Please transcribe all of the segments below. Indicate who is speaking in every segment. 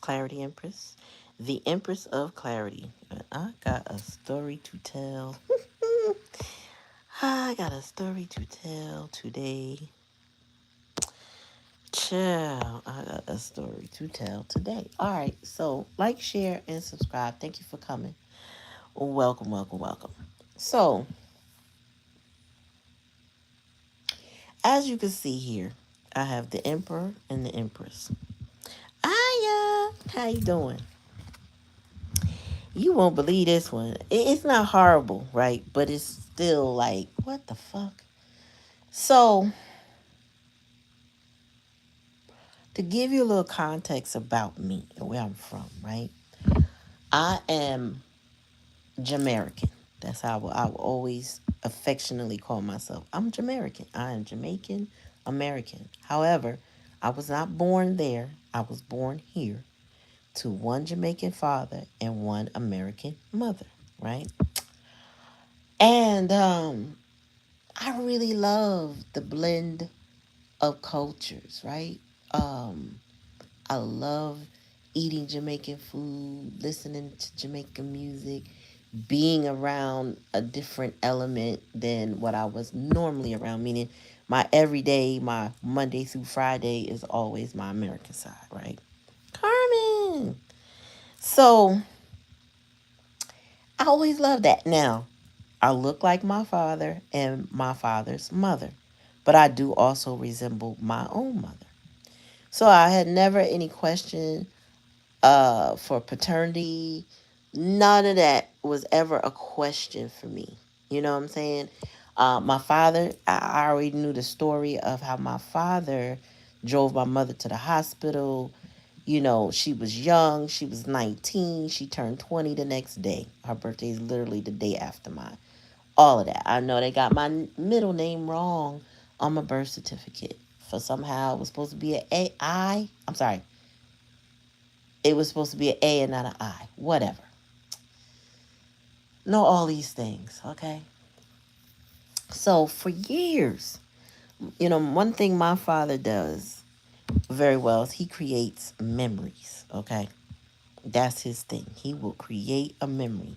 Speaker 1: Clarity Empress, the Empress of Clarity. And I got a story to tell. I got a story to tell today. Chill. I got a story to tell today. All right. So, like, share, and subscribe. Thank you for coming. Welcome, welcome, welcome. So, as you can see here, I have the Emperor and the Empress. Aya, how you doing? You won't believe this one. It's not horrible, right? But it's still like, what the fuck? So, to give you a little context about me and where I'm from, right? I am Jamaican. That's how I will always affectionately call myself. I'm Jamaican. I am Jamaican American. However, I was not born there. I was born here to one Jamaican father and one American mother, right? And I really love the blend of cultures, right? Um, I love eating Jamaican food, listening to Jamaican music, being around a different element than what I was normally around, meaning my everyday, my Monday through Friday is always my American side, right? Carmen. So I always love that. Now, I look like my father and my father's mother, but I do also resemble my own mother. So I had never any question for paternity. None of that was ever a question for me. You know what I'm saying? My father, I already knew the story of how my father drove my mother to the hospital. You know, she was young. She was 19. She turned 20 the next day. Her birthday is literally the day after mine. All of that. I know they got my middle name wrong on my birth certificate. For somehow it was supposed to be an A I. I'm sorry. It was supposed to be an A and not an I. Whatever. Know all these things, okay? So for years, one thing my father does very well is he creates memories, okay? That's his thing. He will create a memory.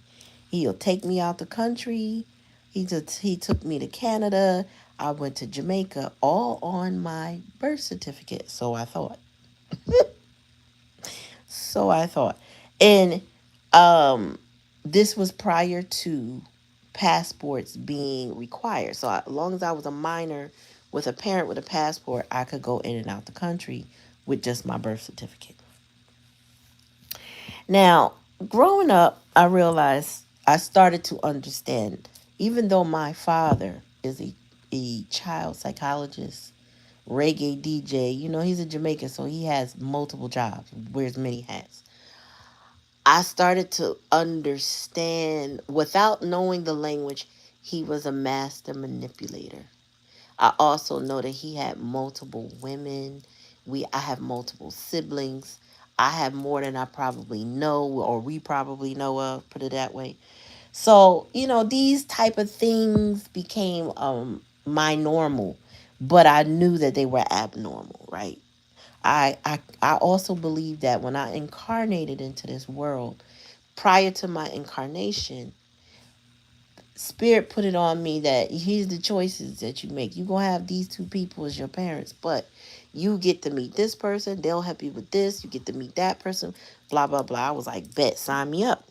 Speaker 1: He'll take me out the country. He took me to Canada. I went to Jamaica, all on my birth certificate. So I thought. So I thought. And um, this was prior to passports being required. So as long as I was a minor with a parent with a passport, I could go in and out the country with just my birth certificate. Now, growing up, I realized I started to understand, even though my father is a child psychologist, reggae DJ, he's a Jamaican, so he has multiple jobs, wears many hats. I started to understand, without knowing the language, he was a master manipulator. I also know that he had multiple women. I have multiple siblings. I have more than I probably know, or we probably know of, put it that way. So, these type of things became my normal, but I knew that they were abnormal, right? I also believe that when I incarnated into this world, prior to my incarnation, Spirit put it on me that here's the choices that you make. You're going to have these two people as your parents, but you get to meet this person. They'll help you with this. You get to meet that person, blah, blah, blah. I was like, bet, sign me up.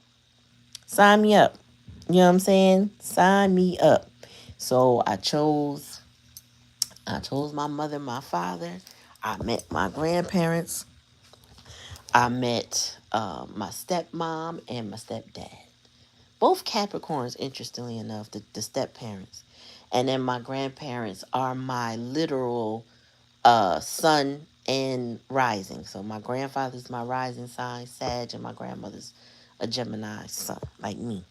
Speaker 1: Sign me up. You know what I'm saying? Sign me up. So I chose my mother and my father. I met my grandparents. I met my stepmom and my stepdad. Both Capricorns, interestingly enough, the step parents. And then my grandparents are my literal sun and rising. So my grandfather's my rising sign, Sag, and my grandmother's a Gemini sun, like me.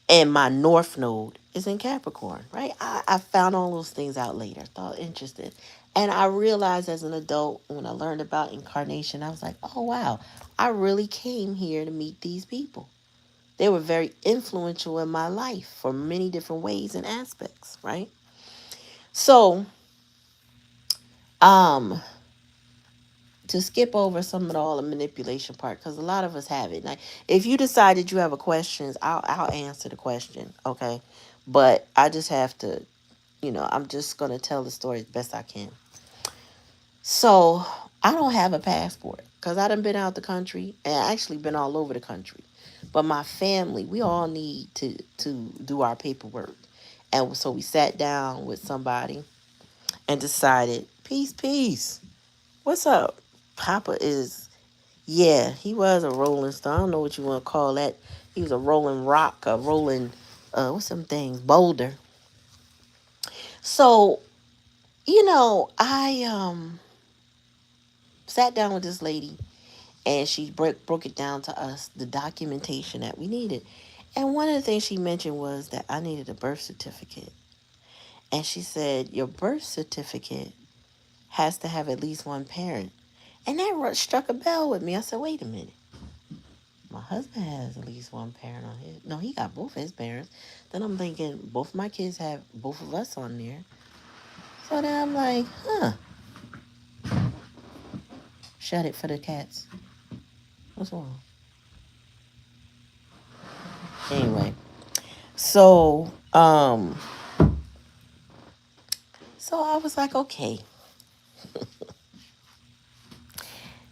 Speaker 1: And my North Node is in Capricorn, right? I found all those things out later. Thought interesting. And I realized as an adult, when I learned about incarnation, I was like, oh, wow, I really came here to meet these people. They were very influential in my life for many different ways and aspects, right? So, um, to skip over some of all the manipulation part, because a lot of us have it. Like, if you decide that you have a questions, I'll answer the question, okay? But I just have to, I'm just gonna tell the story as best I can. So I don't have a passport because I done been out the country and actually been all over the country. But my family, we all need to do our paperwork, and so we sat down with somebody and decided, peace, peace. What's up? Papa is, yeah, he was a rolling stone. I don't know what you want to call that. He was a rolling rock, a rolling, what's some things, boulder. So, I sat down with this lady, and she broke it down to us, the documentation that we needed. And one of the things she mentioned was that I needed a birth certificate. And she said, your birth certificate has to have at least one parent. And that struck a bell with me. I said, wait a minute. My husband has at least one parent on his. No, he got both his parents. Then I'm thinking, both my kids have both of us on there. So then I'm like, huh. Shut it for the cats. What's wrong? Anyway, so so I was like, okay,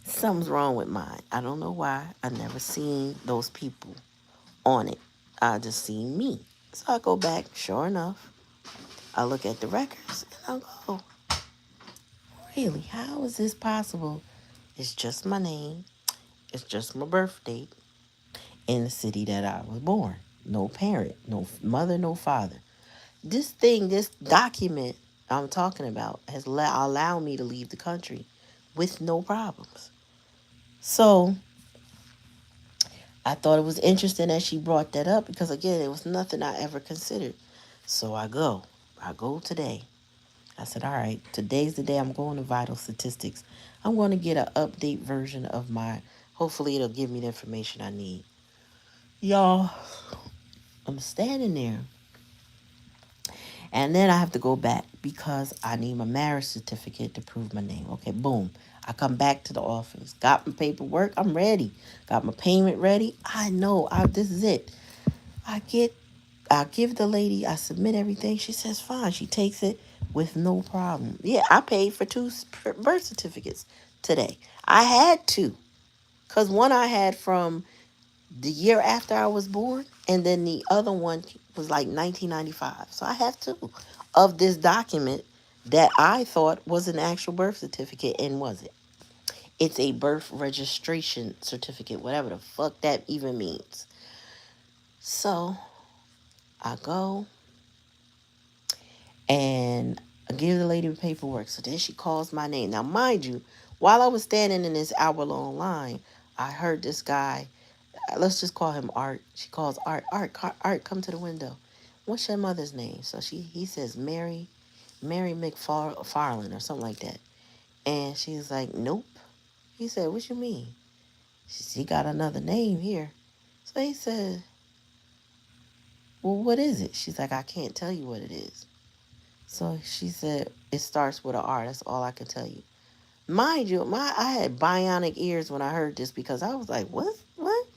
Speaker 1: something's wrong with mine. I don't know why. I never seen those people on it. I just seen me. So I go back, sure enough. I look at the records and I go, really, how is this possible? It's just my name. It's just my birth date in the city that I was born. No parent, no mother, no father. This document I'm talking about has allowed me to leave the country with no problems. So I thought it was interesting that she brought that up because, again, it was nothing I ever considered. So I go. I go today. I said, all right, today's the day I'm going to Vital Statistics. I'm going to get an update version of my, hopefully it'll give me the information I need. Y'all, I'm standing there. And then I have to go back because I need my marriage certificate to prove my name. Okay, boom. I come back to the office. Got my paperwork. I'm ready. Got my payment ready. I know. This is it. I give the lady, I submit everything. She says, fine. She takes it with no problem. Yeah, I paid for 2 birth certificates today. I had to. Because one I had from the year after I was born, and then the other one was like 1995. So I have 2 of this document that I thought was an actual birth certificate and wasn't. It's a birth registration certificate, whatever the fuck that even means. So I go and I give the lady the paperwork. So then she calls my name. Now, mind you, while I was standing in this hour-long line, I heard this guy, let's just call him Art. She calls Art. Art, come to the window. What's your mother's name? So he says Mary McFarland or something like that. And she's like, nope. He said, what you mean? She got another name here. So he said, well, what is it? She's like, I can't tell you what it is. So she said, it starts with an R. That's all I can tell you. Mind you, I had bionic ears when I heard this because I was like, what? What?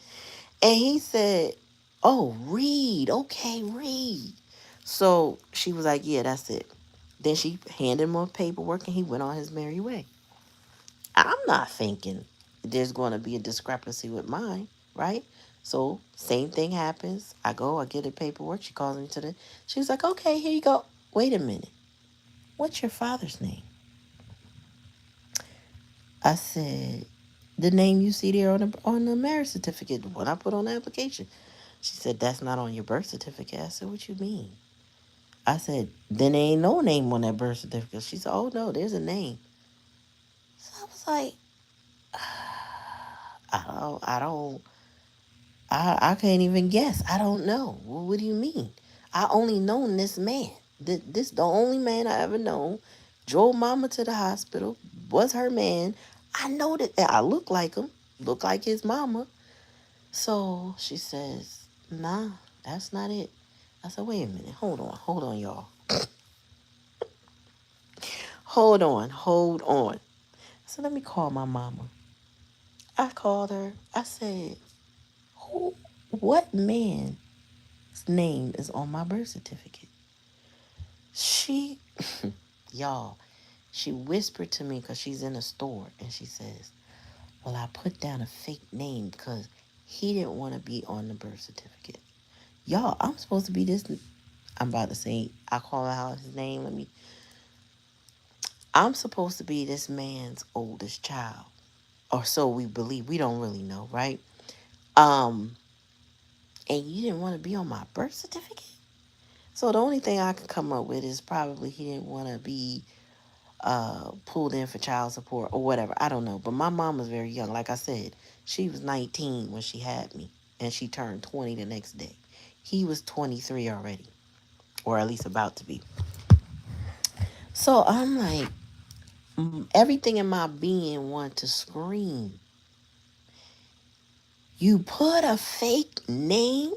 Speaker 1: And he said, oh, read. Okay, read. So she was like, yeah, that's it. Then she handed him a paperwork and he went on his merry way. I'm not thinking there's going to be a discrepancy with mine, right? So same thing happens. I go, I get the paperwork. She calls me she's like, okay, here you go. Wait a minute. What's your father's name? I said, the name you see there on the marriage certificate, the one I put on the application. She said, that's not on your birth certificate. I said, what you mean? I said, then there ain't no name on that birth certificate. She said, oh no, there's a name. So I was like, I don't, I can't even guess. I don't know. Well, what do you mean? I only known this man. This the only man I ever known. Drove mama to the hospital. Was her man. I know that I look like him. Look like his mama. So she says, nah, that's not it. I said, wait a minute. Hold on, y'all. Hold on. So let me call my mama. I called her. I said, "Who? What man's name is on my birth certificate?" She, y'all, she whispered to me because she's in a store, and she says, "Well, I put down a fake name because he didn't want to be on the birth certificate." Y'all, I'm supposed to be this. I'm about to say, I call out his name. I'm supposed to be this man's oldest child, or so we believe. We don't really know, right? Um, and you didn't want to be on my birth certificate? So the only thing I could come up with is probably he didn't want to be pulled in for child support or whatever. I don't know. But my mom was very young. Like I said, she was 19 when she had me, and she turned 20 the next day. He was 23 already, or at least about to be. So I'm like, everything in my being wanted to scream. You put a fake name?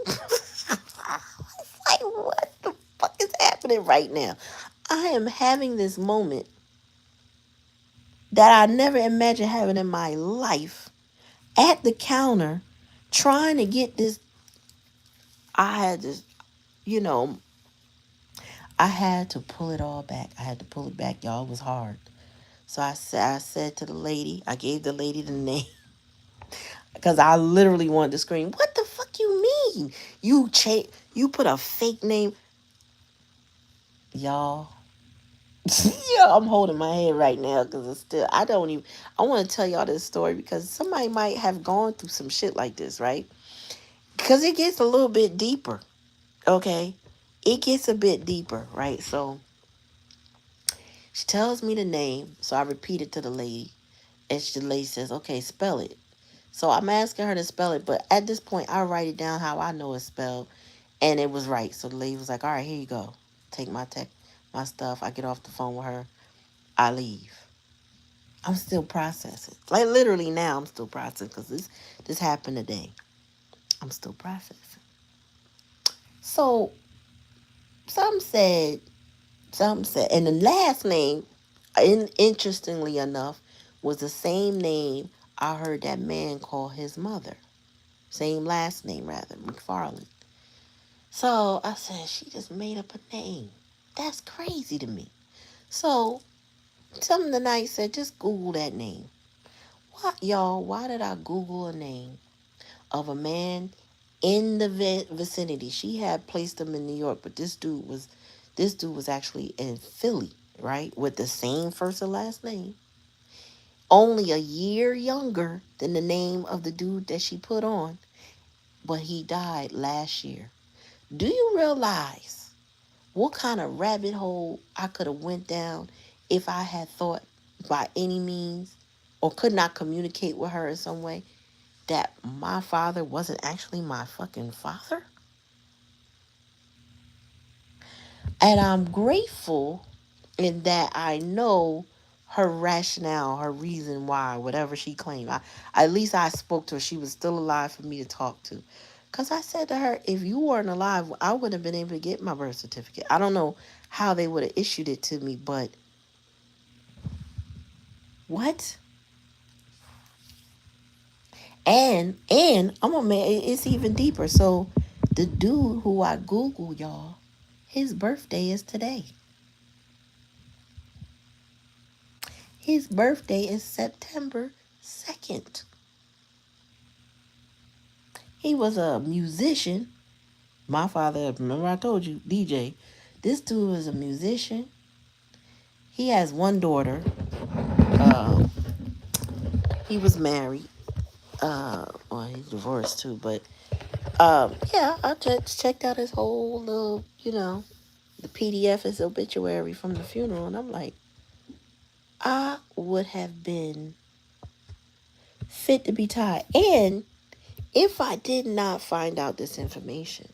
Speaker 1: Like, what the fuck is happening right now? I am having this moment that I never imagined having in my life at the counter trying to get this. I had this, you know, I had to pull it all back. I had to pull it back, y'all. It was hard. So I said to the lady, I gave the lady the name because I literally wanted to scream, "What the fuck you mean? You put a fake name, y'all." Yeah, I'm holding my head right now because it's still. I don't even. I want to tell y'all this story because somebody might have gone through some shit like this, right? Because it gets a little bit deeper. Okay, it gets a bit deeper, right? So she tells me the name, so I repeat it to the lady, and the lady says, "Okay, spell it." So I'm asking her to spell it, but at this point, I write it down how I know it's spelled, and it was right. So the lady was like, "All right, here you go. Take my stuff." I get off the phone with her. I leave. I'm still processing. Like literally now, I'm still processing because this happened today. I'm still processing. So some said, and the last name, interestingly enough, was the same name I heard that man call his mother. Same last name, rather, McFarland. So I said, she just made up a name. That's crazy to me. So some of the night said, just Google that name. What, y'all? Why did I Google a name of a man in the vicinity? She had placed him in New York, but this dude was actually in Philly, right? With the same first and last name. Only a year younger than the name of the dude that she put on, but he died last year. Do you realize what kind of rabbit hole I could have went down if I had thought by any means or could not communicate with her in some way that my father wasn't actually my fucking father? And I'm grateful in that I know her rationale, her reason why, whatever she claimed. At least I spoke to her. She was still alive for me to talk to. Because I said to her, if you weren't alive, I would have been able to get my birth certificate. I don't know how they would have issued it to me, but what? And I'm gonna make it's even deeper. So the dude who I Googled, y'all, his birthday is today. His birthday is September 2nd. He was a musician. My father, remember I told you, DJ. This dude was a musician. He has one daughter. Uh, he was married. Well, he's divorced too, but yeah, I just checked out his whole little, the PDF, his obituary from the funeral, and I'm like, I would have been fit to be tied. And if I did not find out this information,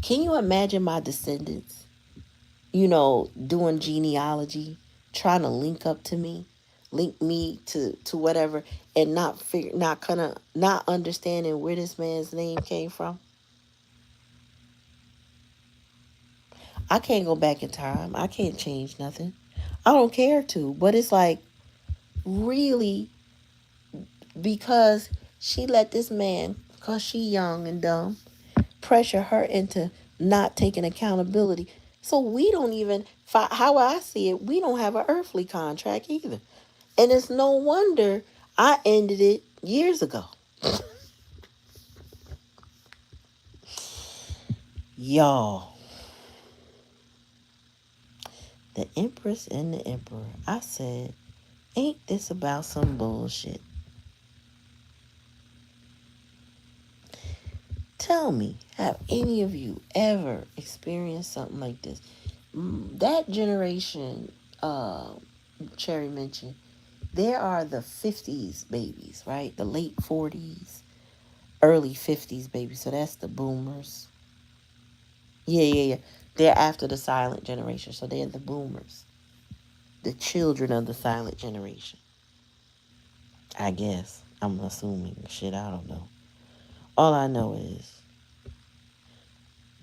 Speaker 1: can you imagine my descendants, doing genealogy, trying to link up to me, link me to whatever, and not understanding where this man's name came from? I can't go back in time. I can't change nothing. I don't care to, but it's like really, because she let this man, because she young and dumb, pressure her into not taking accountability. So we don't even, how I see it, we don't have an earthly contract either. And it's no wonder I ended it years ago. Y'all, the Empress and the Emperor. I said, ain't this about some bullshit? Tell me, have any of you ever experienced something like this? That generation, Cherry mentioned, there are the 50s babies, right? The late 40s, early 50s babies. So that's the boomers. Yeah, yeah, yeah. They're after the silent generation. So they're the boomers, the children of the silent generation. I guess. I'm assuming. Shit, I don't know. All I know is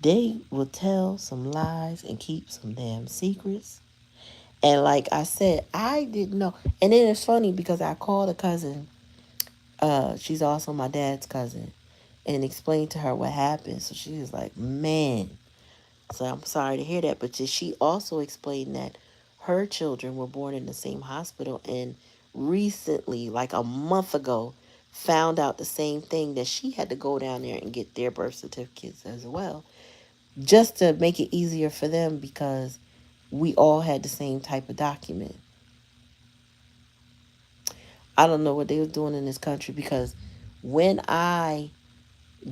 Speaker 1: they will tell some lies and keep some damn secrets. And like I said, I didn't know. And then it's funny because I called a cousin. She's also my dad's cousin, and explained to her what happened. So she was like, "Man." So I'm sorry to hear that. But she also explained that her children were born in the same hospital, and recently, like a month ago, found out the same thing, that she had to go down there and get their birth certificates as well, just to make it easier for them because we all had the same type of document. I don't know what they were doing in this country, because when I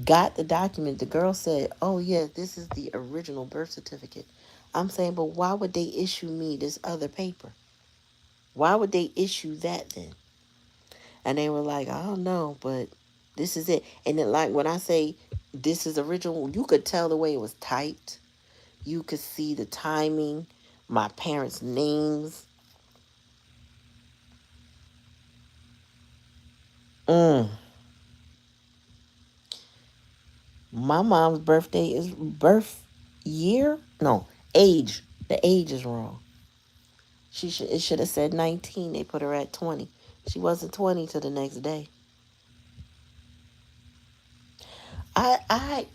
Speaker 1: got the document, the girl said, "Oh yeah, this is the original birth certificate." I'm saying, but why would they issue me this other paper? Why would they issue that then? And they were like, "I don't know, but this is it." And then, like, when I say this is original, you could tell the way it was typed. You could see the timing, my parents' names. Mm. My mom's birthday is birth year? No, age. The age is wrong. It should have said 19. They put her at 20. She wasn't 20 till the next day. I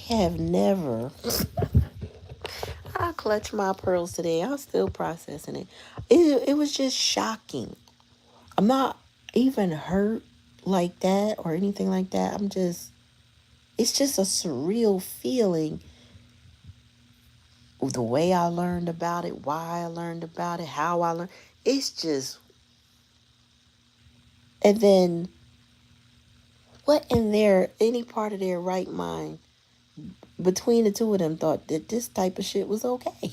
Speaker 1: have never. I clutch my pearls today. I'm still processing it. It was just shocking. I'm not even hurt like that or anything like that. It's just a surreal feeling. The way I learned about it, why I learned about it, how I learned. It's just, and then what in any part of their right mind between the two of them thought that this type of shit was okay?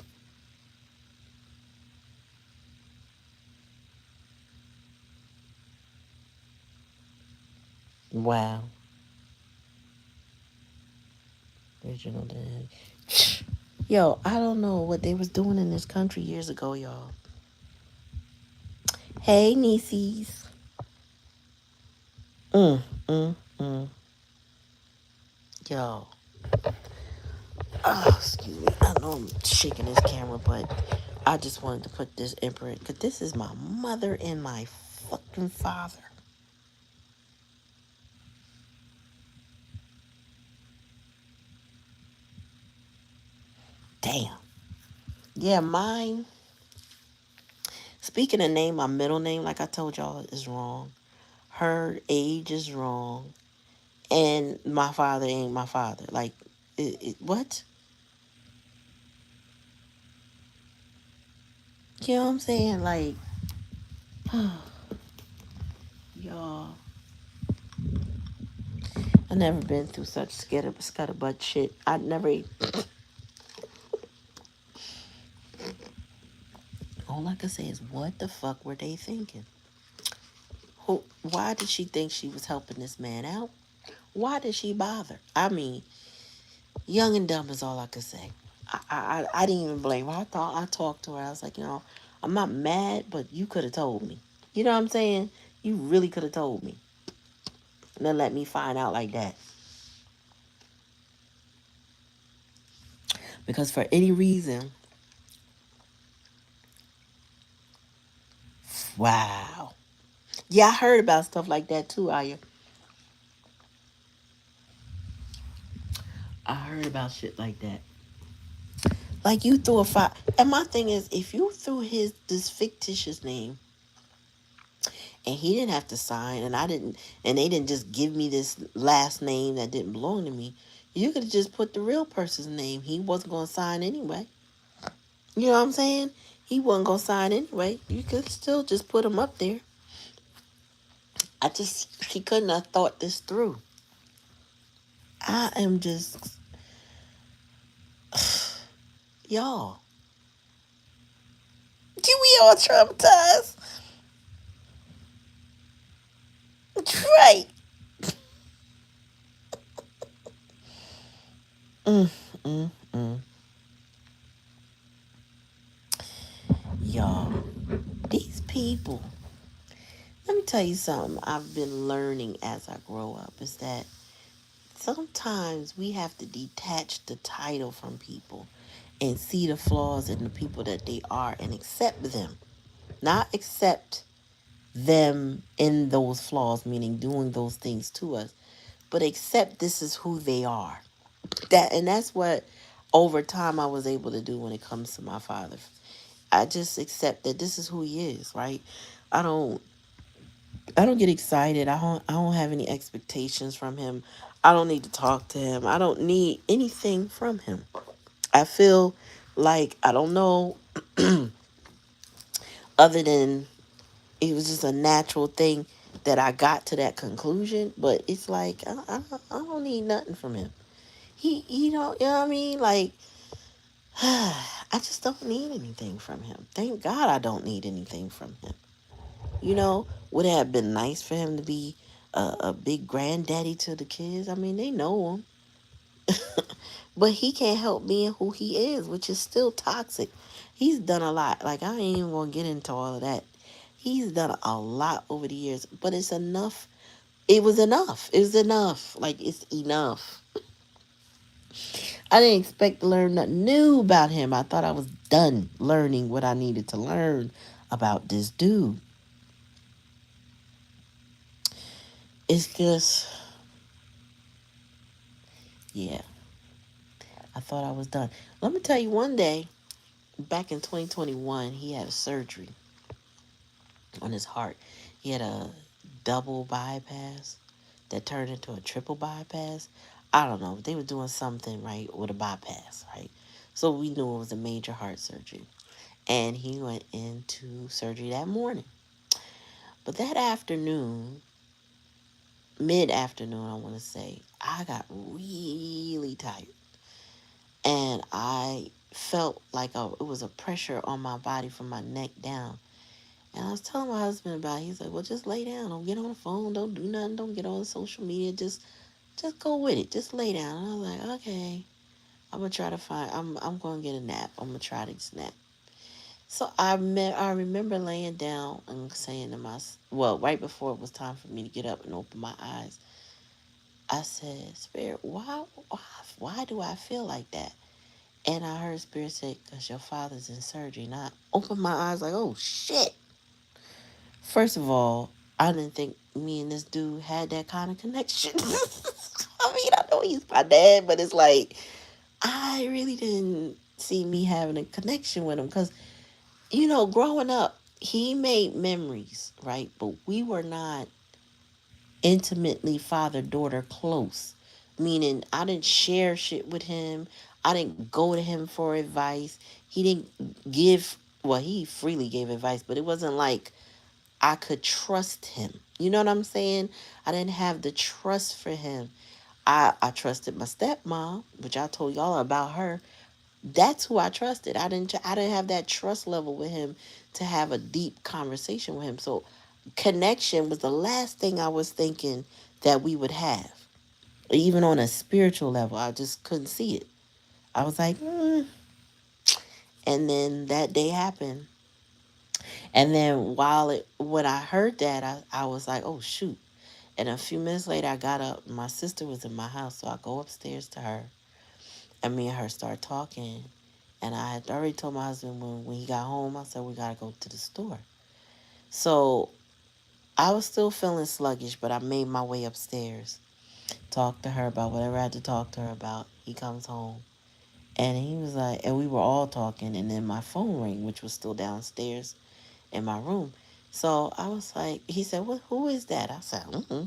Speaker 1: Wow. Original dad. Yo, I don't know what they was doing in this country years ago, y'all. Hey, nieces. Mm, mm. Yo. Oh, excuse me. I know I'm shaking this camera, but I just wanted to put this imprint, because this is my mother and my fucking father. Damn. Yeah, mine. Speaking of name, my middle name, like I told y'all, is wrong. Her age is wrong. And my father ain't my father. Like, what? You know what I'm saying? Like, y'all, I never been through such scuttlebutt shit. I never. All I can say is, what the fuck were they thinking? Why did she think she was helping this man out? Why did she bother? I mean, young and dumb is all I could say. I didn't even blame her. I talked to her. I was like, I'm not mad, but you could have told me. You know what I'm saying? You really could have told me. And then let me find out like that. Because for any reason, wow. Yeah, I heard about stuff like that too, Aya. I heard about shit like that. Like you threw a fire. And my thing is, if you threw his this fictitious name and he didn't have to sign, and I didn't, and they didn't just give me this last name that didn't belong to me, you could have just put the real person's name. He wasn't gonna sign anyway. You know what I'm saying? He wasn't gonna sign anyway. You could still just put him up there. I just he couldn't have thought this through. I am just y'all. Can we all traumatized? Right. Mm, mm, mm. Y'all, these people. Let me tell you something I've been learning as I grow up is that sometimes we have to detach the title from people and see the flaws in the people that they are and accept them. Not accept them in those flaws, meaning doing those things to us, but accept this is who they are. That's what over time I was able to do when it comes to my father. I just accept that this is who he is, right? I don't I don't get excited. I don't have any expectations from him. I don't need to talk to him. I don't need anything from him. I feel like I don't know other than it was just a natural thing that I got to that conclusion, but it's like I don't need nothing from him. You know what I mean? Like I just don't need anything from him. Thank God I don't need anything from him. Would it have been nice for him to be a big granddaddy to the kids? I mean, they know him, but he can't help being who he is, which is still toxic. He's done a lot. Like, I ain't even gonna get into all of that. He's done a lot over the years, but it's enough. It was enough. It was enough. Like, it's enough. I didn't expect to learn nothing new about him. I thought I was done learning what I needed to learn about this dude. It's just, yeah, I thought I was done. Let me tell you, one day, back in 2021, he had a surgery on his heart. He had a double bypass that turned into a triple bypass. I don't know. They were doing something right with a bypass, right? So we knew it was a major heart surgery. And he went into surgery that morning. But that afternoon, mid afternoon, I want to say, I got really tired. And I felt like it was a pressure on my body from my neck down. And I was telling my husband about it. He's like, well, just lay down. Don't get on the phone. Don't do nothing. Don't get on social media. Just go with it. Just lay down. And I was like, okay. I'm gonna try to find. I'm gonna get a nap. I'm gonna try to nap. So I remember laying down and saying to myself, well, right before it was time for me to get up and open my eyes, I said, Spirit, why do I feel like that? And I heard Spirit say, because your father's in surgery. And I opened my eyes like, oh shit. First of all, I didn't think me and this dude had that kind of connection. I mean, I know he's my dad, but it's like, I really didn't see me having a connection with him because, growing up, he made memories, right? But we were not intimately father daughter close. Meaning, I didn't share shit with him. I didn't go to him for advice. He didn't well, he freely gave advice, but it wasn't like I could trust him. You know what I'm saying? I didn't have the trust for him. I trusted my stepmom, which I told y'all about her. That's who I trusted. I didn't have that trust level with him to have a deep conversation with him. So connection was the last thing I was thinking that we would have. Even on a spiritual level, I just couldn't see it. I was like, and then that day happened. And then when I heard that, I was like, oh shoot. And a few minutes later, I got up. My sister was in my house, so I go upstairs to her, and me and her start talking. And I had already told my husband when he got home, I said, we got to go to the store. So I was still feeling sluggish, but I made my way upstairs. Talked to her about whatever I had to talk to her about. He comes home. And he was like, and we were all talking, and then my phone rang, which was still downstairs in my room. So I was like, he said, "What? Who is that?" I said, "Mm-hmm."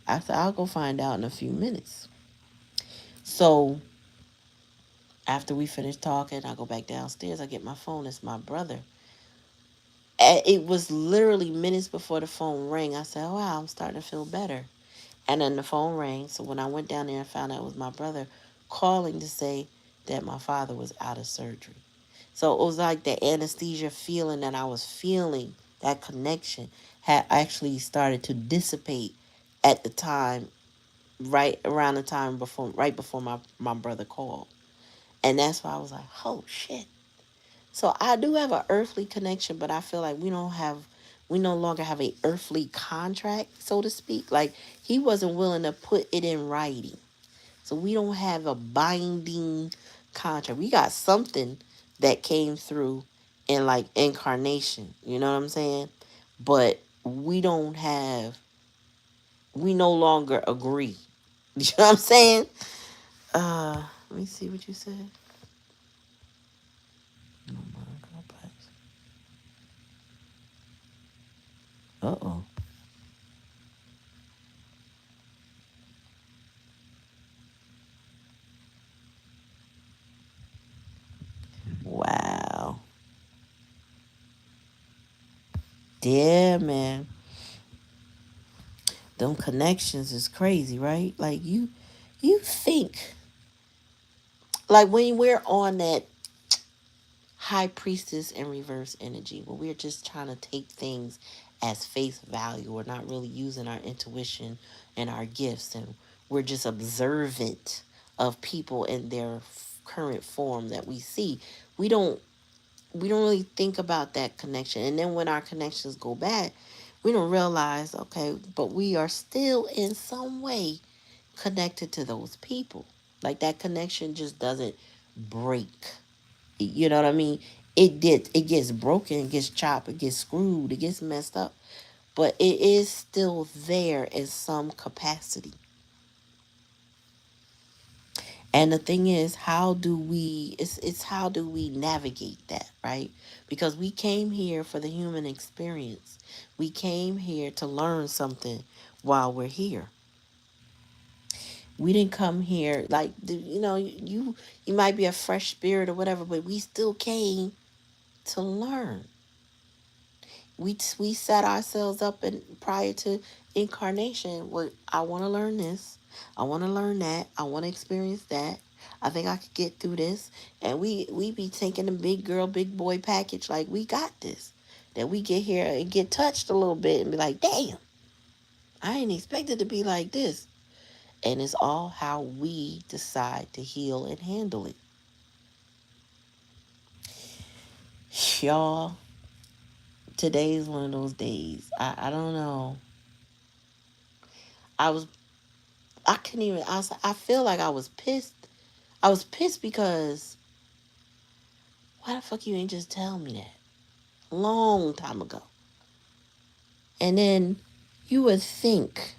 Speaker 1: I said, "I'll go find out in a few minutes." So after we finished talking, I go back downstairs. I get my phone. It's my brother. It was literally minutes before the phone rang. I said, "Oh, wow, I'm starting to feel better." And then the phone rang. So when I went down there and found out it was my brother calling to say that my father was out of surgery. So it was like the anesthesia feeling that I was feeling, that connection had actually started to dissipate at the time, right around the time before, right before my brother called. And that's why I was like, oh shit. So I do have an earthly connection, but I feel like we no longer have a earthly contract, so to speak. Like he wasn't willing to put it in writing. So we don't have a binding contract. We got something that came through in like incarnation. You know what I'm saying? But we no longer agree. You know what I'm saying? Let me see what you said. Uh-oh. Wow. Yeah, man. Them connections is crazy, right? Like you think like when we're on that high priestess and reverse energy, when we're just trying to take things as face value, we're not really using our intuition and our gifts, and we're just observant of people in their current form that we see. We don't we don't really think about that connection. And then when our connections go bad, we don't realize, okay, but we are still in some way connected to those people. Like that connection just doesn't break. You know what I mean? It gets broken, it gets chopped, it gets screwed, it gets messed up, but it is still there in some capacity. And the thing is, it's how do we navigate that, right? Because we came here for the human experience. We came here to learn something while we're here. We didn't come here like you might be a fresh spirit or whatever, but we still came to learn. We set ourselves up and prior to incarnation. Well, I want to learn this. I want to learn that. I want to experience that. I think I could get through this. And we be taking the big girl, big boy package like we got this. That we get here and get touched a little bit and be like, damn, I ain't expected to be like this. And it's all how we decide to heal and handle it. Y'all, today's one of those days. I don't know. I was I couldn't even. I feel like I was pissed. I was pissed because why the fuck you ain't just tell me that long time ago? And then you would think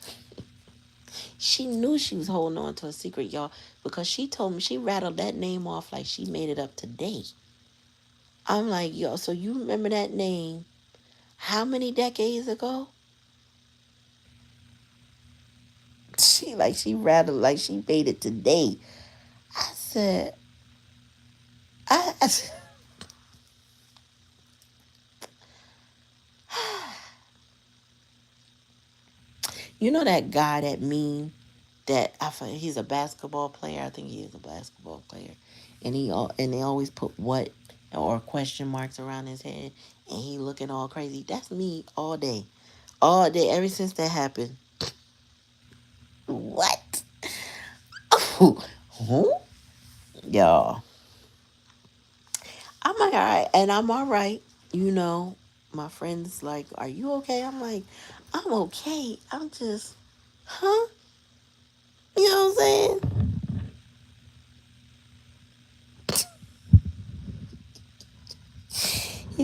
Speaker 1: she knew she was holding on to a secret, y'all, because she told me she rattled that name off like she made it up today. I'm like, yo, so you remember that name? How many decades ago? She rattled like she made it today. I said, I you know that guy that meme that he's a basketball player. I think he is a basketball player, and and they always put what or question marks around his head, and he looking all crazy. That's me all day ever since that happened. What? Who? Y'all, I'm like, all right, and I'm all right. You know, my friends like, are you okay? I'm like, I'm okay. I'm just, huh? You know what I'm saying?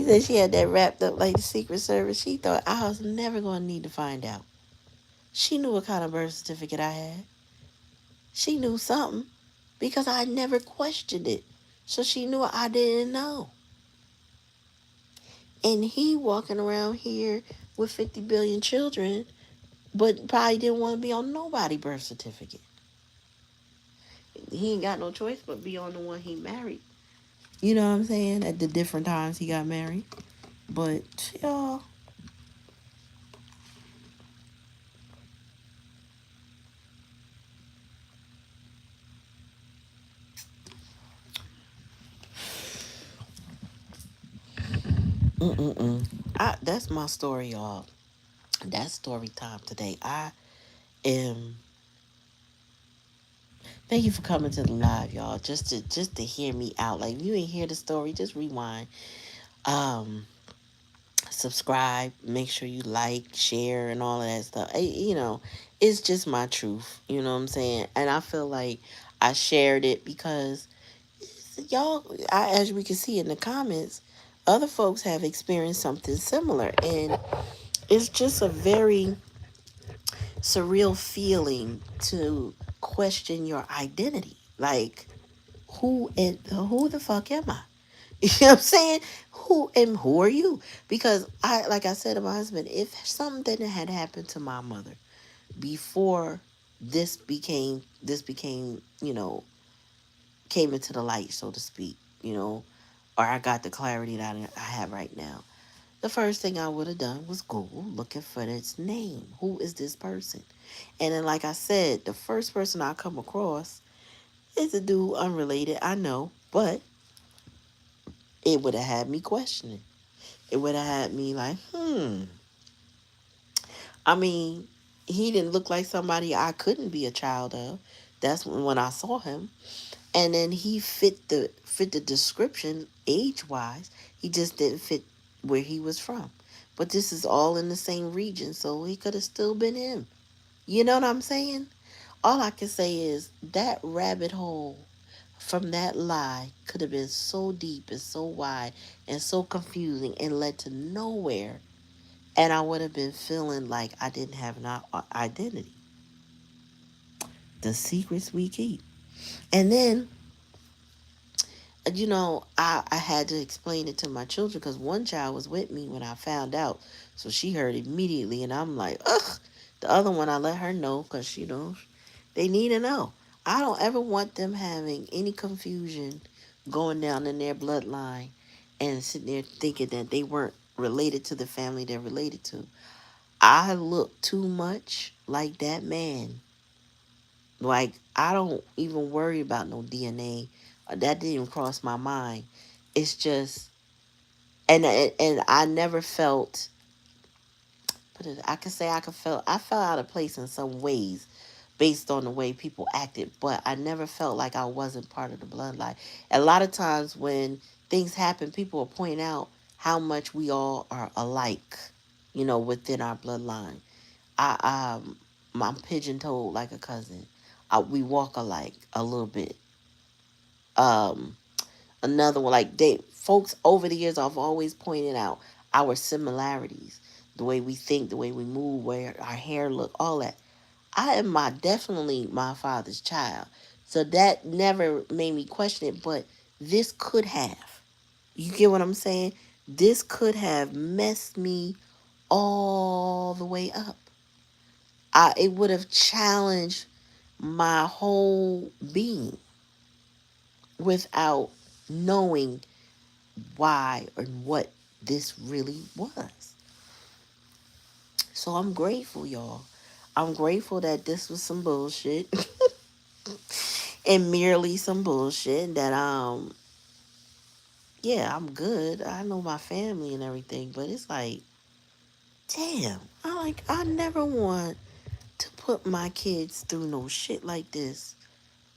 Speaker 1: said she had that wrapped up like the Secret Service. She thought I was never going to need to find out. She knew what kind of birth certificate I had. She knew something because I never questioned it. So she knew I didn't know. And he walking around here with 50 billion children, but probably didn't want to be on nobody birth certificate. He ain't got no choice but be on the one he married. You know what I'm saying? At the different times he got married. But y'all, that's my story, y'all. That's story time today. I am. Thank you for coming to the live, y'all. Just to hear me out. Like if you ain't hear the story, just rewind. Um, Subscribe. Make sure you like, share, and all of that stuff. It's just my truth. You know what I'm saying? And I feel like I shared it because y'all, as we can see in the comments, other folks have experienced something similar, and it's just a very surreal feeling to question your identity. Like, who the fuck am I? You know what I'm saying? Who are you? Because like I said to my husband, if something had happened to my mother before this became, came into the light, so to speak, or I got the clarity that I have right now. The first thing I would have done was Google looking for its name. Who is this person? And then, like I said, the first person I come across is a dude unrelated, I know, but it would have had me questioning. It would have had me like, I mean, he didn't look like somebody I couldn't be a child of. That's when I saw him. And then he fit the description age wise. He just didn't fit where he was from. But this is all in the same region, so he could have still been him. You know what I'm saying? All I can say is that rabbit hole from that lie could have been so deep and so wide and so confusing and led to nowhere. And I would have been feeling like I didn't have an identity. The secrets we keep. And then, I had to explain it to my children because one child was with me when I found out. So she heard immediately. And I'm like, ugh. The other one, I let her know because, they need to know. I don't ever want them having any confusion going down in their bloodline and sitting there thinking that they weren't related to the family they're related to. I look too much like that man. Like, I don't even worry about no DNA. That didn't even cross my mind. It's just, and I never felt, but I could say I felt out of place in some ways based on the way people acted, but I never felt like I wasn't part of the bloodline. A lot of times when things happen, people will point out how much we all are alike, within our bloodline. I'm pigeon-toed like a cousin. We walk alike a little bit. Um, Another one, like folks over the years, I've always pointed out our similarities, the way we think, the way we move, where our hair look, all that. I am definitely my father's child, so that never made me question it. But this could have, you get what I'm saying? This could have messed me all the way up. It would have challenged my whole being without knowing why or what this really was. So I'm grateful, y'all. I'm grateful that this was some bullshit and merely some bullshit that yeah, I'm good. I know my family and everything, but it's like, damn, I never want to put my kids through no shit like this,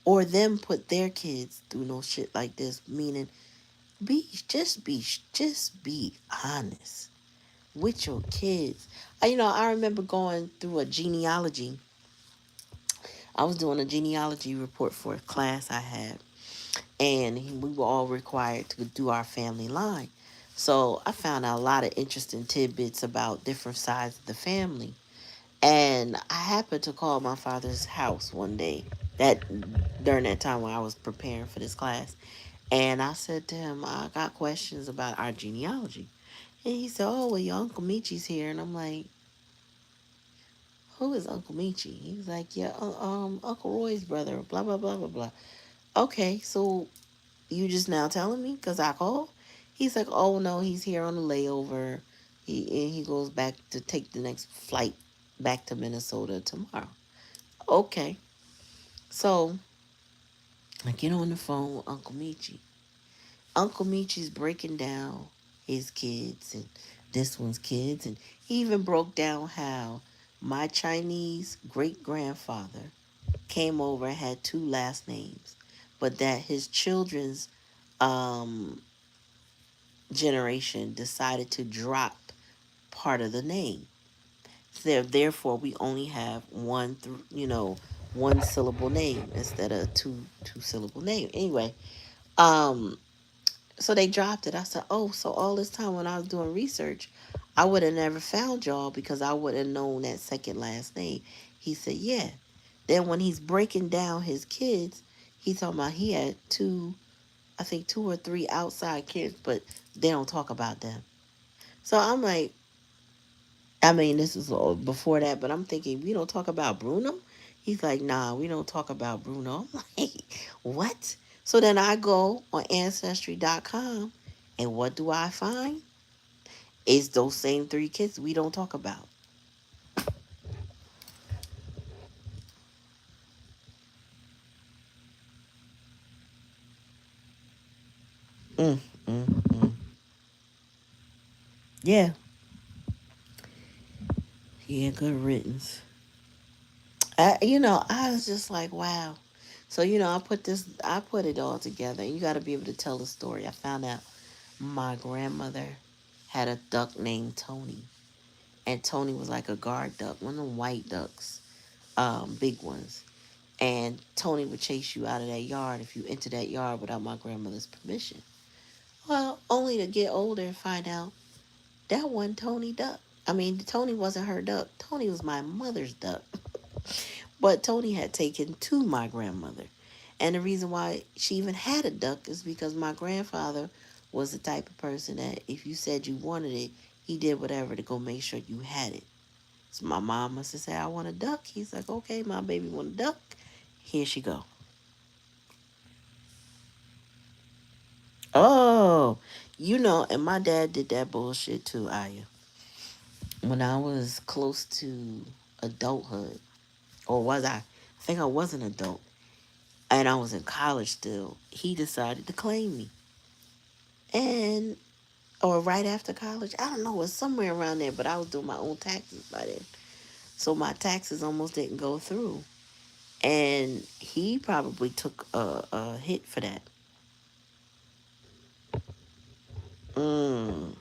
Speaker 1: or them put their kids through no shit like this. Meaning, just be honest with your kids. I remember going through a genealogy. I was doing a genealogy report for a class I had, and we were all required to do our family line. So I found out a lot of interesting tidbits about different sides of the family. And I happened to call my father's house one day, that during that time when I was preparing for this class. And I said to him, I got questions about our genealogy. And he said, oh, well, your Uncle Michi's here. And I'm like, who is Uncle Michi? He's like, yeah, Uncle Roy's brother, blah, blah, blah, blah, blah. Okay, so you just now telling me because I called? He's like, oh, no, he's here on a layover. He goes back to take the next flight back to Minnesota tomorrow. Okay. So I get on the phone with Uncle Michi. Uncle Michi's breaking down his kids and this one's kids. And he even broke down how my Chinese great grandfather came over and had two last names, but that his children's um, generation decided to drop part of the name. So therefore, we only have one, one syllable name instead of two syllable name. Anyway, um, so they dropped it. I said, oh, so all this time when I was doing research, I would have never found y'all because I would have known that second last name. He said, yeah. Then when he's breaking down his kids, he talking about he had two, I think two or three outside kids, but they don't talk about them. So I'm like, I mean, this is all before that, but I'm thinking, we don't talk about Bruno? He's like, nah, we don't talk about Bruno. I'm like, what? So then I go on Ancestry.com, and what do I find? It's those same three kids we don't talk about. Mm, mm, mm. Yeah. Yeah, good riddance. I was just like, wow. So, I put it all together. You got to be able to tell the story. I found out my grandmother had a duck named Tony. And Tony was like a guard duck, one of them white ducks, big ones. And Tony would chase you out of that yard if you entered that yard without my grandmother's permission. Well, only to get older and find out that wasn't Tony duck. I mean, Tony wasn't her duck. Tony was my mother's duck. But Tony had taken to my grandmother. And the reason why she even had a duck is because my grandfather was the type of person that if you said you wanted it, he did whatever to go make sure you had it. So my mom must have said, I want a duck. He's like, okay, my baby want a duck. Here she go. Oh, and my dad did that bullshit too, Aya. When I was close to adulthood, or was I? I think I was an adult, and I was in college still. He decided to claim me, and or right after college, I don't know, it was somewhere around there. But I was doing my own taxes by then, so my taxes almost didn't go through, and he probably took a hit for that. Mm,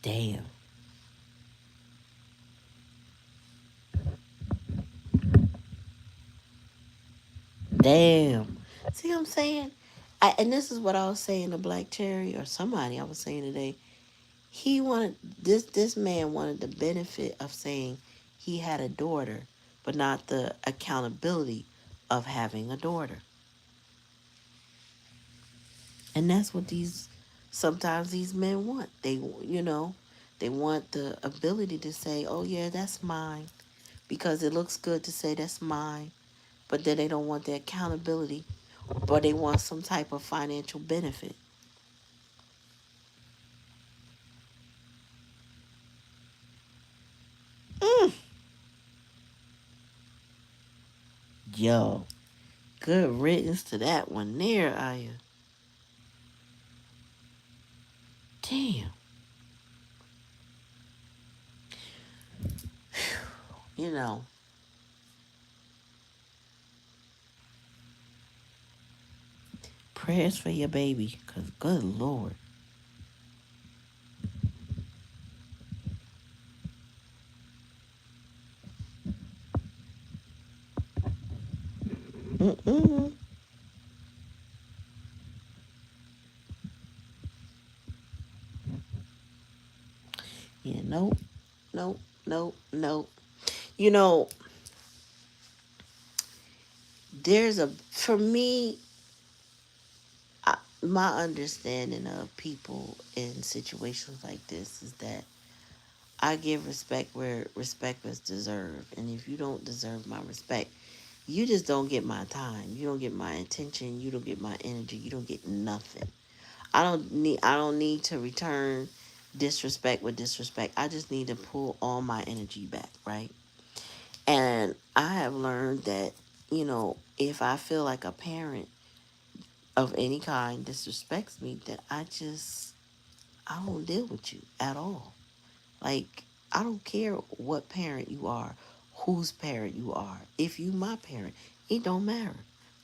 Speaker 1: damn, damn. See what I'm saying? And this is what I was saying to Black Cherry or somebody I was saying today. He wanted this man wanted the benefit of saying he had a daughter, but not the accountability of having a daughter. And that's what these sometimes these men want. They want the ability to say, "Oh yeah, that's mine," because it looks good to say that's mine. But then they don't want the accountability, but they want some type of financial benefit. Mm. Yo, good riddance to that one there, Aya. Damn. You know, prayers for your baby, cause good lord. Mm-mm. nope, nope, nope. You know, for me, my understanding of people in situations like this is that I give respect where respect is deserved. And if you don't deserve my respect, you just don't get my time. You don't get my attention. You don't get my energy. You don't get nothing. I don't need to return disrespect with disrespect. I just need to pull all my energy back, right? And I have learned that, if I feel like a parent of any kind disrespects me, that I don't deal with you at all. Like, I don't care what parent you are, whose parent you are. If you my parent, it don't matter.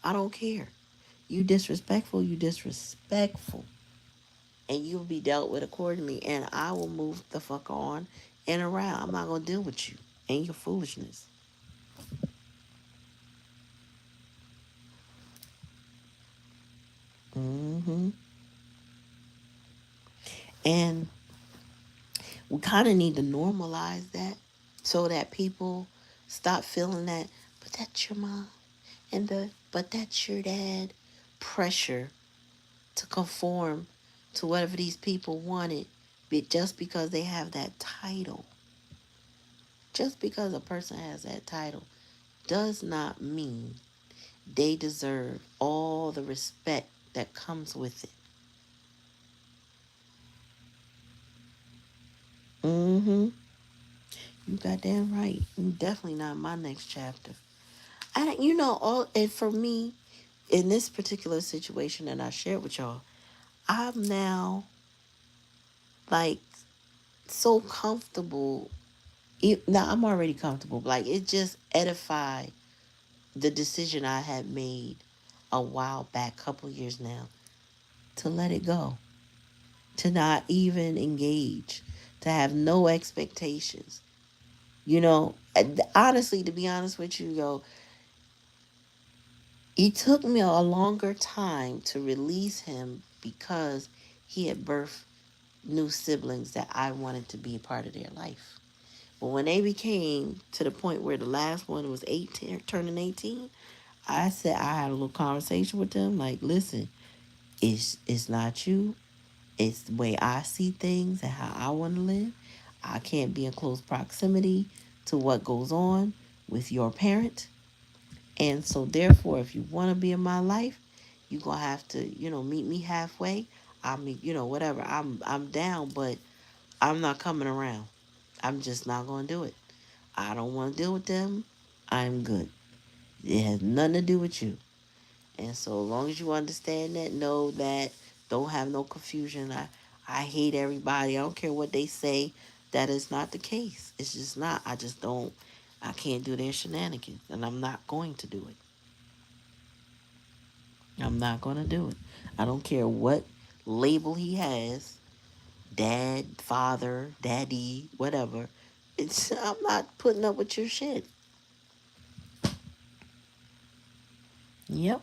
Speaker 1: I don't care. You disrespectful, you disrespectful. And you'll be dealt with accordingly. And I will move the fuck on and around. I'm not gonna deal with you and your foolishness. hmm And we kind of need to normalize that so that people stop feeling that, but that's your mom, but that's your dad pressure to conform to whatever these people wanted, just because they have that title. Just because a person has that title does not mean they deserve all the respect that comes with it. Mm-hmm. You got that right. You definitely not my next chapter. And for me, in this particular situation that I shared with y'all, I'm now like so comfortable. Now I'm already comfortable. Like, it just edified the decision I had made a while back, couple years now, to let it go, to not even engage, to have no expectations. Honestly, to be honest with you, yo, it took me a longer time to release him because he had birthed new siblings that I wanted to be a part of their life. But when they became to the point where the last one was 18, turning 18, I had a little conversation with them. Like, listen, it's not you. It's the way I see things and how I want to live. I can't be in close proximity to what goes on with your parent. And so, therefore, if you want to be in my life, you're going to have to, meet me halfway. I mean, whatever. I'm down, but I'm not coming around. I'm just not going to do it. I don't want to deal with them. I'm good. It has nothing to do with you. And so, as long as you understand that, know that, don't have no confusion. I hate everybody. I don't care what they say. That is not the case. It's just not. I can't do their shenanigans. And I'm not going to do it. I'm not going to do it. I don't care what label he has, dad, father, daddy, whatever. I'm not putting up with your shit. Yep.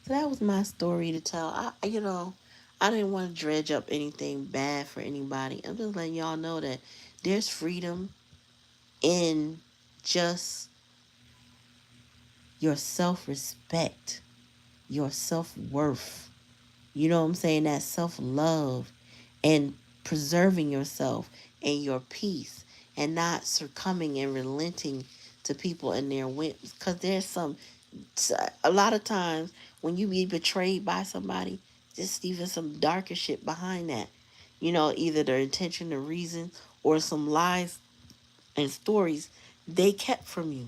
Speaker 1: So that was my story to tell. I didn't want to dredge up anything bad for anybody. I'm just letting y'all know that there's freedom in just your self respect, your self worth. You know what I'm saying? That self love and preserving yourself and your peace and not succumbing and relenting to people and their whims. Because a lot of times when you be betrayed by somebody, just even some darker shit behind that. Either their intention, the reason, or some lies and stories they kept from you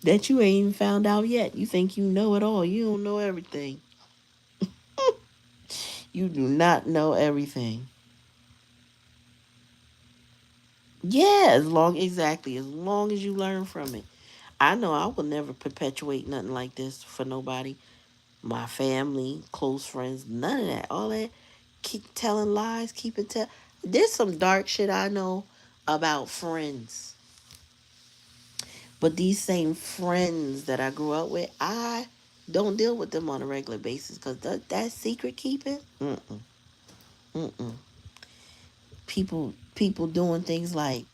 Speaker 1: that you ain't even found out yet. You think you know it all. You don't know everything. You do not know everything. Yeah, as long as you learn from it. I know I will never perpetuate nothing like this for nobody. My family, close friends, none of that. All that keep telling lies, there's some dark shit I know about friends. But these same friends that I grew up with, I don't deal with them on a regular basis because that secret keeping, mm-mm, mm-mm. People doing things like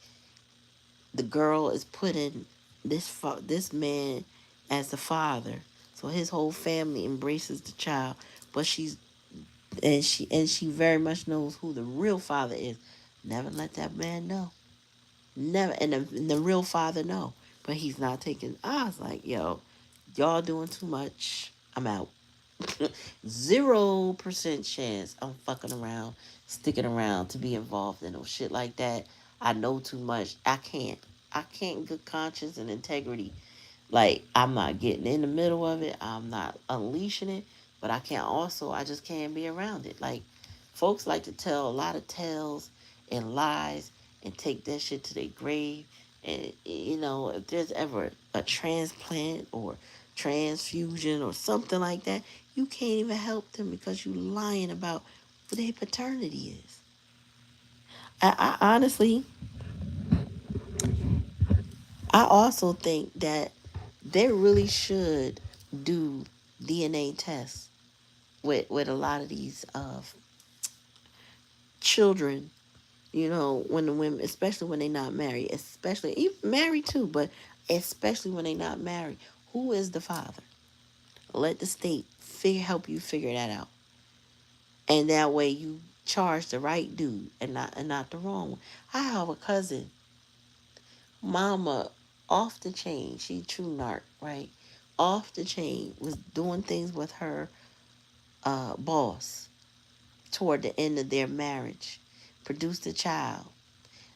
Speaker 1: the girl is putting this man as the father, so his whole family embraces the child, but she very much knows who the real father is. Never let that man know. Never, and the real father know, but he's not taking. I was like, yo, y'all doing too much. I'm out. 0% chance I'm fucking around, sticking around to be involved in no shit like that. I know too much. I can't. I can't good conscience and integrity. Like, I'm not getting in the middle of it. I'm not unleashing it. But I can't also, I just can't be around it. Like, folks like to tell a lot of tales and lies and take that shit to their grave. And, if there's ever a transplant or transfusion or something like that, you can't even help them because you lying about what their paternity is. I honestly, I also think that they really should do DNA tests with a lot of these children. When the women, especially when they're not married, especially even married too, but especially when they're not married, who is the father? Let the state help you figure that out, and that way you charge the right dude and not the wrong one. I have a cousin, mama, off the chain. She true narc, right? Off the chain, was doing things with her boss toward the end of their marriage. Produced a child.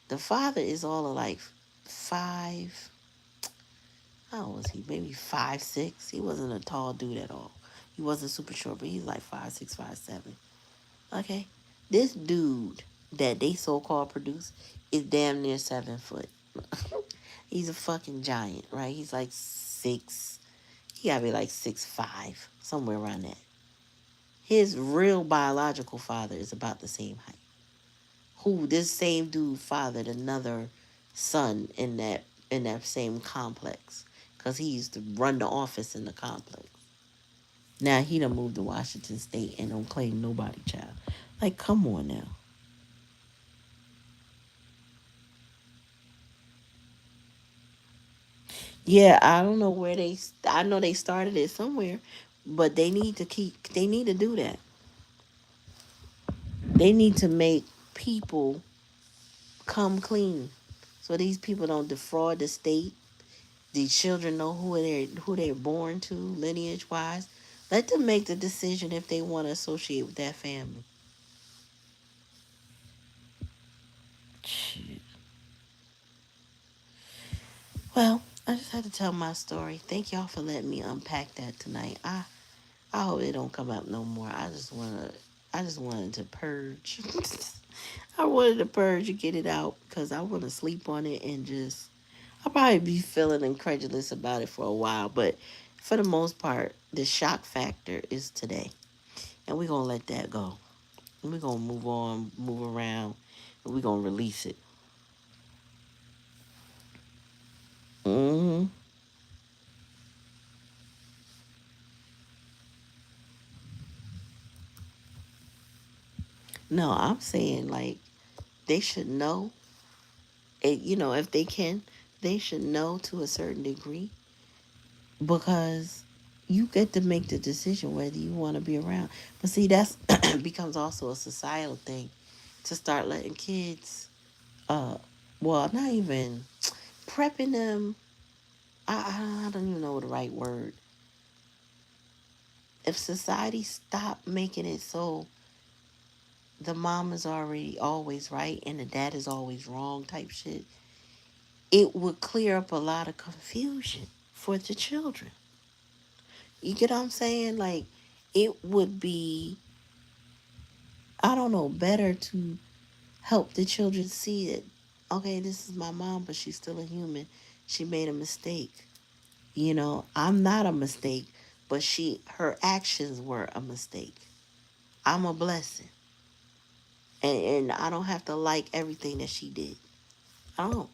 Speaker 1: The father is all of like five. How old was he? Maybe 5'6". He wasn't a tall dude at all. He wasn't super short, but he's like 5'6", 5'7". Okay, this dude that they so called produce is damn near 7 foot. He's a fucking giant, right? He's like six. He gotta be like 6'5", somewhere around that. His real biological father is about the same height. Who this same dude fathered another son in that same complex, because he used to run the office in the complex. Now he done moved to Washington State and don't claim nobody child. Like, come on now. Yeah, I don't know where they. I know they started it somewhere, but they need to keep. They need to do that. They need to make people come clean, so these people don't defraud the state. These children know who they're born to, lineage wise. Let them make the decision if they want to associate with that family. Shit. Well, I just had to tell my story. Thank y'all for letting me unpack that tonight. I hope it don't come up no more. I just wanted to purge. I wanted to purge and get it out because I want to sleep on it and just. I'll probably be feeling incredulous about it for a while, but for the most part, the shock factor is today, and we're gonna let that go. We're gonna move on, move around, and we're gonna release it. hmm No, I'm saying like they should know. If they can, they should know to a certain degree because you get to make the decision whether you want to be around. But see, that's becomes also a societal thing to start letting kids, uh, well, not even prepping them. I don't even know the right word. If society stopped making it so the mom is already always right and the dad is always wrong type shit, it would clear up a lot of confusion for the children. You get what I'm saying? Like, it would be, I don't know, better to help the children see that, okay, this is my mom, but she's still a human. She made a mistake. I'm not a mistake, but her actions were a mistake. I'm a blessing. And I don't have to like everything that she did. I don't.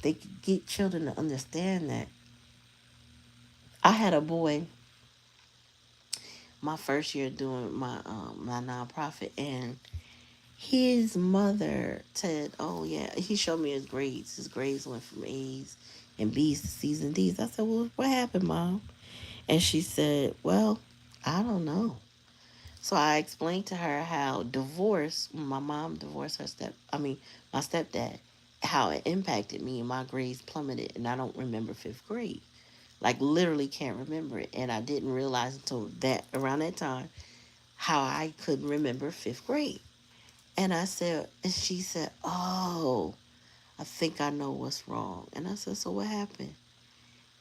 Speaker 1: They could get children to understand that. I had a boy my first year doing my nonprofit, and His mother said, "Oh yeah," he showed me his grades. His grades went from A's and B's to C's and D's. I said, "Well, what happened, Mom?" And she said, "Well, I don't know." So I explained to her how divorce, my mom divorced my stepdad, how it impacted me and my grades plummeted, and I don't remember fifth grade. Like literally can't remember it, and I didn't realize until that around that time how I couldn't remember fifth grade. And I said, and she said, "Oh, I think I know what's wrong." And I said, "So what happened?"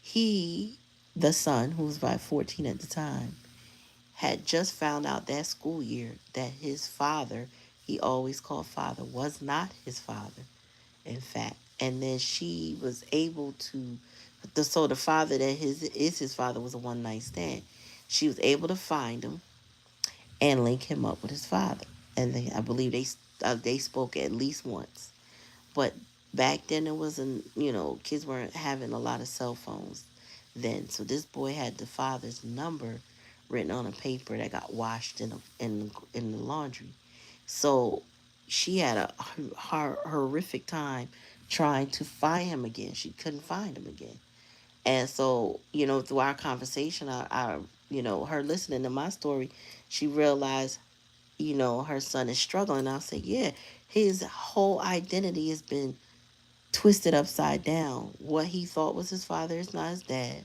Speaker 1: He, the son, who was about 14 at the time, had just found out that school year that his father, he always called father, was not his father, in fact. And then she was able to, so the father that his father was a one night stand. She was able to find him and link him up with his father. And I believe they spoke at least once. But back then it wasn't, kids weren't having a lot of cell phones then. So this boy had the father's number written on a paper that got washed in the laundry. So she had a horrific time trying to find him again. She couldn't find him again. And so, through our conversation, her listening to my story, she realized, her son is struggling. I'll say, yeah, his whole identity has been twisted upside down. What he thought was his father is not his dad.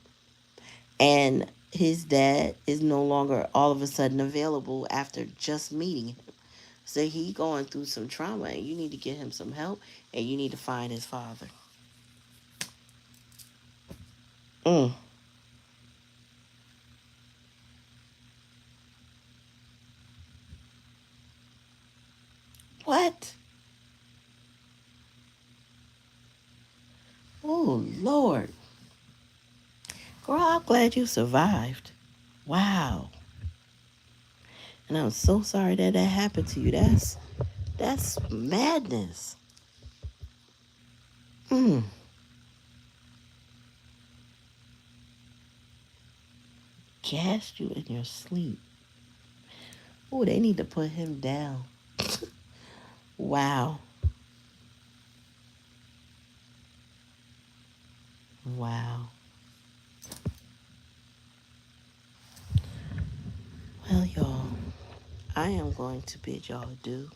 Speaker 1: And his dad is no longer all of a sudden available after just meeting him. So he going through some trauma and you need to get him some help and you need to find his father. Mm. What? Oh, Lord. Girl, I'm glad you survived. Wow. And I'm so sorry that happened to you. That's madness. Mm. Gassed you in your sleep. Oh, they need to put him down. Wow. Wow. Well, y'all, I am going to bid y'all adieu.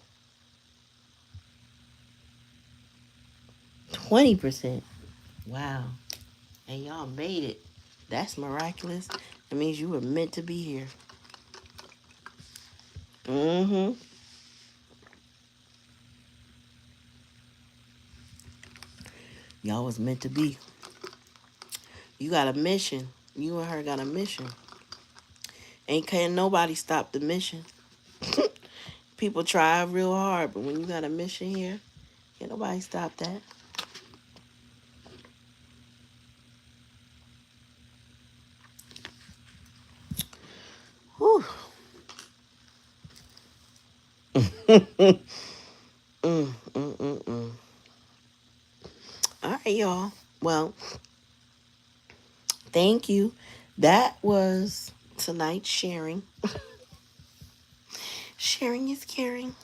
Speaker 1: 20%. Wow. And y'all made it. That's miraculous. It means you were meant to be here. Mm-hmm. Y'all was meant to be. You got a mission. You and her got a mission. Ain't can nobody stop the mission. People try real hard, but when you got a mission here, can't nobody stop that. Whew. mm, mm, mm, mm. All right, y'all. Well, thank you. That was tonight's sharing. Sharing is caring.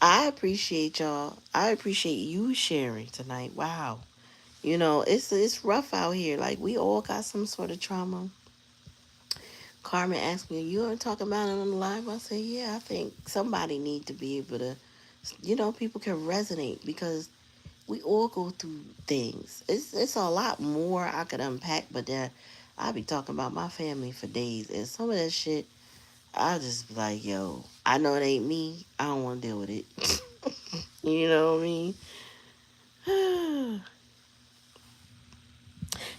Speaker 1: I appreciate y'all. I appreciate you sharing tonight. Wow. It's rough out here. Like we all got some sort of trauma. Carmen asked me, "You want to talk about it on the live?" I said, "Yeah, I think somebody need to be able to, people can resonate because we all go through things. It's a lot more I could unpack, but then I'll be talking about my family for days, and some of that shit, I just be like, yo, I know it ain't me. I don't want to deal with it. You know what I mean?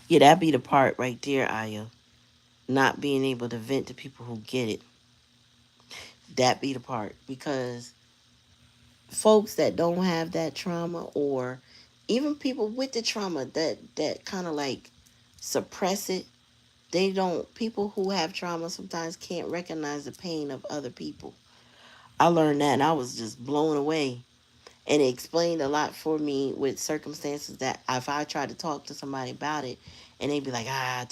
Speaker 1: Yeah, that be the part right there, Aya. Not being able to vent to people who get it. That be the part because folks that don't have that trauma, or even people with the trauma that kind of like suppress it, they don't. People who have trauma sometimes can't recognize the pain of other people. I learned that, and I was just blown away. And it explained a lot for me with circumstances that if I tried to talk to somebody about it, and they'd be like, I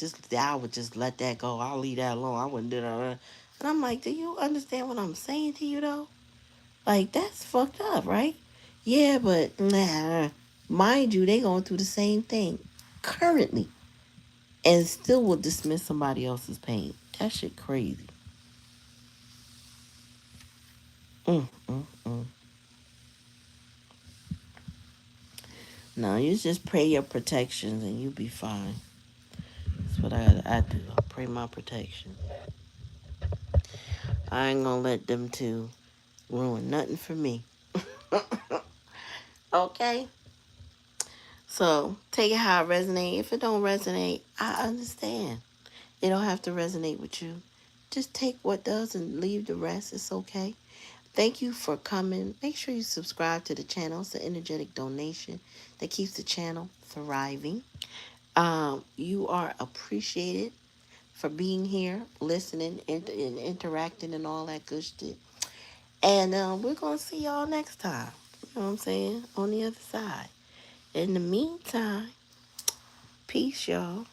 Speaker 1: would just let that go. I'll leave that alone. I wouldn't do that. And I'm like, do you understand what I'm saying to you though? Like, that's fucked up, right? Yeah, but nah, mind you, they going through the same thing currently and still will dismiss somebody else's pain. That shit crazy. Mm, mm, mm. No, you just pray your protections and you be fine. That's what I do. I pray my protection. I ain't gonna let them two ruin nothing for me. Okay? So take it how it resonates. If it don't resonate, I understand. It don't have to resonate with you. Just take what does and leave the rest. It's okay. Thank you for coming. Make sure you subscribe to the channel. It's an energetic donation that keeps the channel thriving. You are appreciated for being here, listening, and interacting and all that good shit. And we're going to see y'all next time. You know what I'm saying? On the other side. In the meantime, peace, y'all.